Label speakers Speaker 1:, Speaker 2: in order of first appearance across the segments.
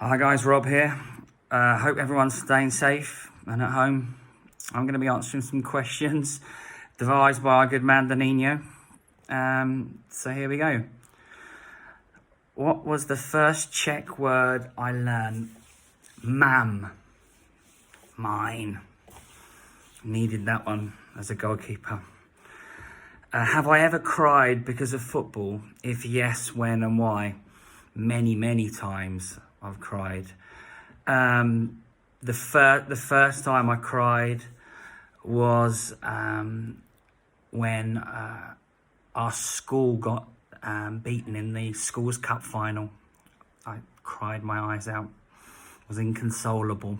Speaker 1: Hi guys, Rob here. Hope everyone's staying safe and at home. I'm going to be answering some questions devised by our good man Danino. So here we go. What was the first Czech word I learned? Mam. Mine. Needed that one as a goalkeeper. Have I ever cried because of football? If yes, when and why? Many times I've cried. The first time I cried was when our school got beaten in the Schools Cup final. I cried my eyes out. It was inconsolable.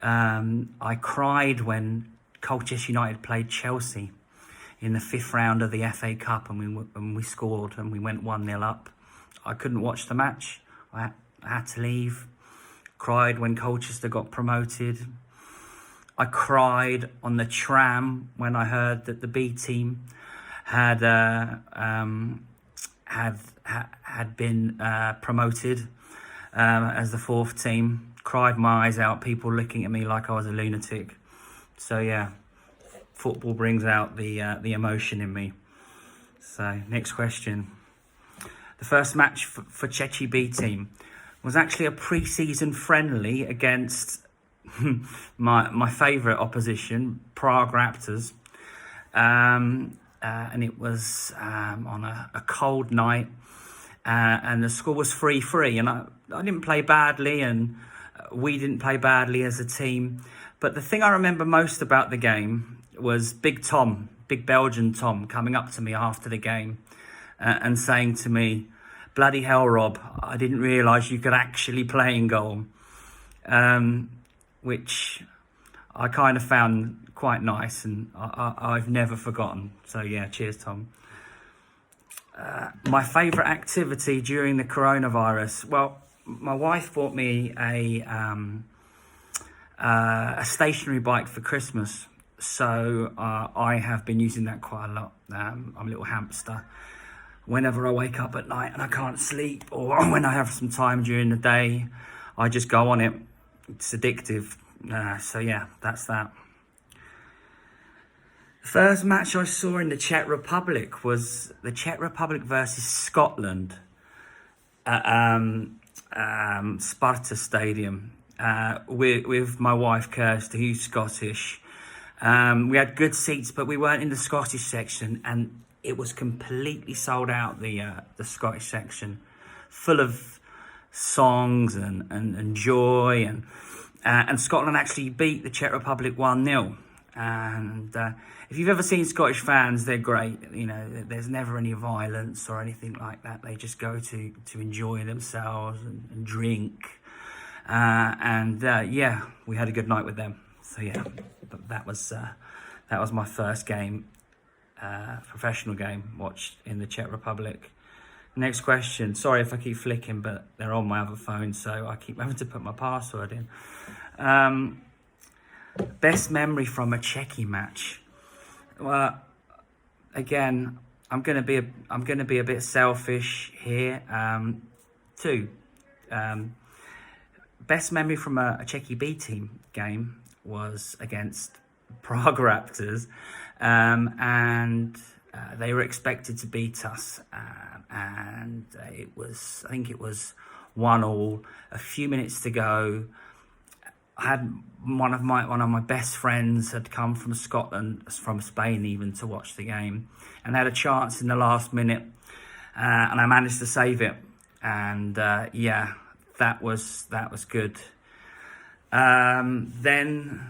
Speaker 1: I cried when Czech United played Chelsea in the 5th round of the FA Cup, and we scored and we went 1-0 up. I couldn't watch the match. I had to leave. Cried when Colchester got promoted. I cried on the tram when I heard that the B team had been promoted as the 4th team. Cried my eyes out. People looking at me like I was a lunatic. So yeah, football brings out the emotion in me. So next question. The first match for Czechie B team was actually a pre-season friendly against my favourite opposition, Prague Raptors. And it was on a cold night, and the score was 3-3. And I didn't play badly, and we didn't play badly as a team. But the thing I remember most about the game was Big Belgian Tom, coming up to me after the game and saying to me, "Bloody hell, Rob, I didn't realise you could actually play in goal," which I kind of found quite nice, and I've never forgotten. So yeah, cheers, Tom. My favourite activity during the coronavirus? Well, my wife bought me a stationary bike for Christmas, so I have been using that quite a lot. I'm a little hamster. Whenever I wake up at night and I can't sleep, or when I have some time during the day, I just go on it. It's addictive. So yeah, that's that. The first match I saw in the Czech Republic was the Czech Republic versus Scotland at Sparta Stadium with my wife Kirsty, who's Scottish. We had good seats, but we weren't in the Scottish section, and it was completely sold out, the Scottish section, full of songs and joy, and Scotland actually beat the Czech Republic 1-0. And if you've ever seen Scottish fans, they're great. You know, there's never any violence or anything like that. They just go to enjoy themselves and drink. Yeah, we had a good night with them. So yeah, that was my first game. Professional game watched in the Czech Republic. Next question. Sorry if I keep flicking, but they're on my other phone, so I keep having to put my password in. Best memory from a Czechie match? Well, again, I'm gonna be a bit selfish here. Two. Best memory from a Czechie B team game was against Prague Raptors, and they were expected to beat us, and I think it was 1-1. A few minutes to go. I had one of my best friends had come from Scotland, from Spain even, to watch the game, and had a chance in the last minute, and I managed to save it. And yeah, that was good. Then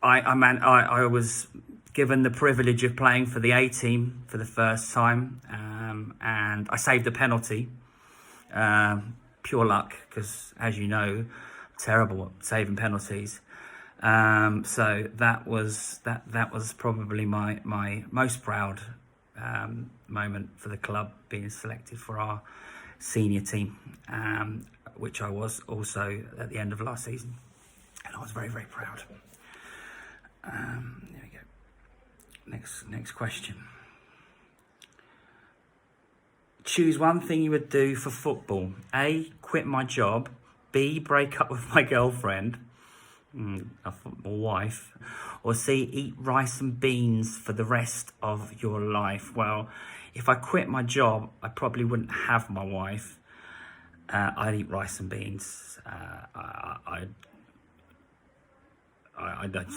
Speaker 1: I was given the privilege of playing for the A team for the first time, and I saved a penalty. Pure luck, because as you know, I'm terrible at saving penalties. So that was probably my most proud moment for the club, being selected for our senior team, which I was also at the end of last season, and I was very proud. There we go. Next question. choose one thing you would do for football. A, quit my job. B, break up with my girlfriend, my wife. Or C, eat rice and beans for the rest of your life. Well, if I quit my job, I probably wouldn't have my wife. I'd eat rice and beans. I don't,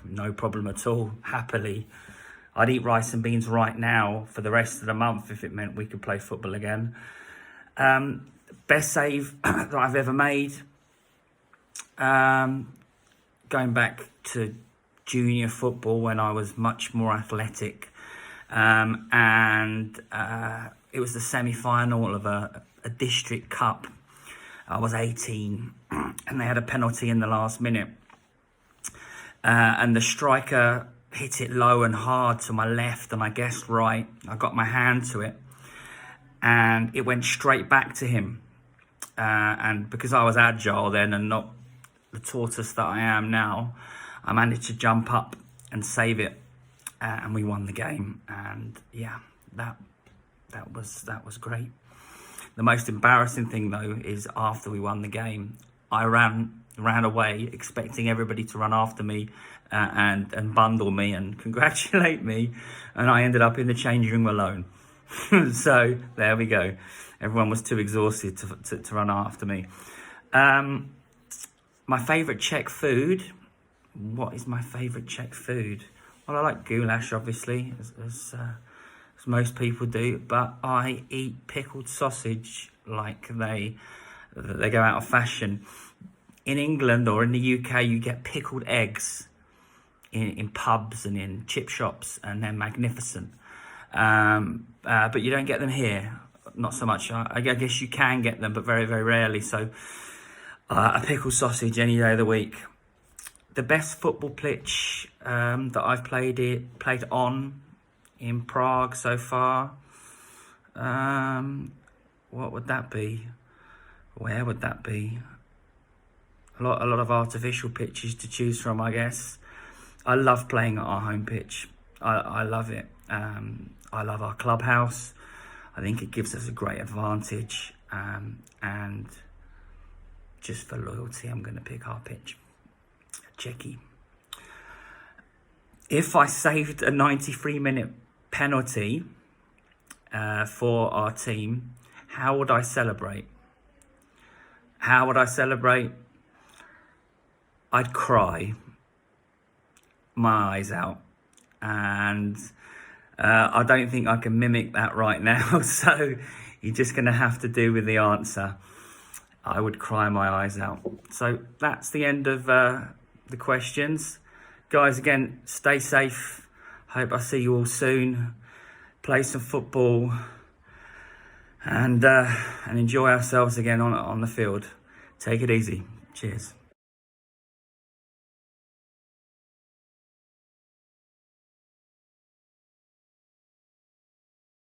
Speaker 1: no problem at all, happily. I'd eat rice and beans right now for the rest of the month if it meant we could play football again. Best save that I've ever made. Going back to junior football when I was much more athletic. And it was the semi-final of a district cup. I was 18 and they had a penalty in the last minute. And the striker hit it low and hard to my left and I guessed right. I got my hand to it and it went straight back to him. And because I was agile then and not the tortoise that I am now, I managed to jump up and save it. And we won the game. And yeah, that was great. The most embarrassing thing though is after we won the game, I ran away expecting everybody to run after me and bundle me and congratulate me, and I ended up in the changing room alone. So there we go. Everyone was too exhausted to run after me. My favourite Czech food. What is my favourite Czech food? Well, I like goulash, obviously, as most people do, but I eat pickled sausage like they go out of fashion. In England or in the UK, you get pickled eggs in pubs and in chip shops, and they're magnificent. But you don't get them here, not so much. I guess you can get them, but very, very rarely. So a pickled sausage any day of the week. The best football pitch that I've played on in Prague so far. What would that be? Where would that be? A lot of artificial pitches to choose from, I guess. I love playing at our home pitch. I love it. I love our clubhouse. I think it gives us a great advantage. And just for loyalty, I'm going to pick our pitch. Czechie. If I saved a 93-minute penalty for our team, how would I celebrate? I'd cry my eyes out, and I don't think I can mimic that right now, so you're just going to have to do with the answer. I would cry my eyes out. So that's the end of the questions. Guys, again, stay safe. Hope I see you all soon. Play some football and enjoy ourselves again on the field. Take it easy. Cheers.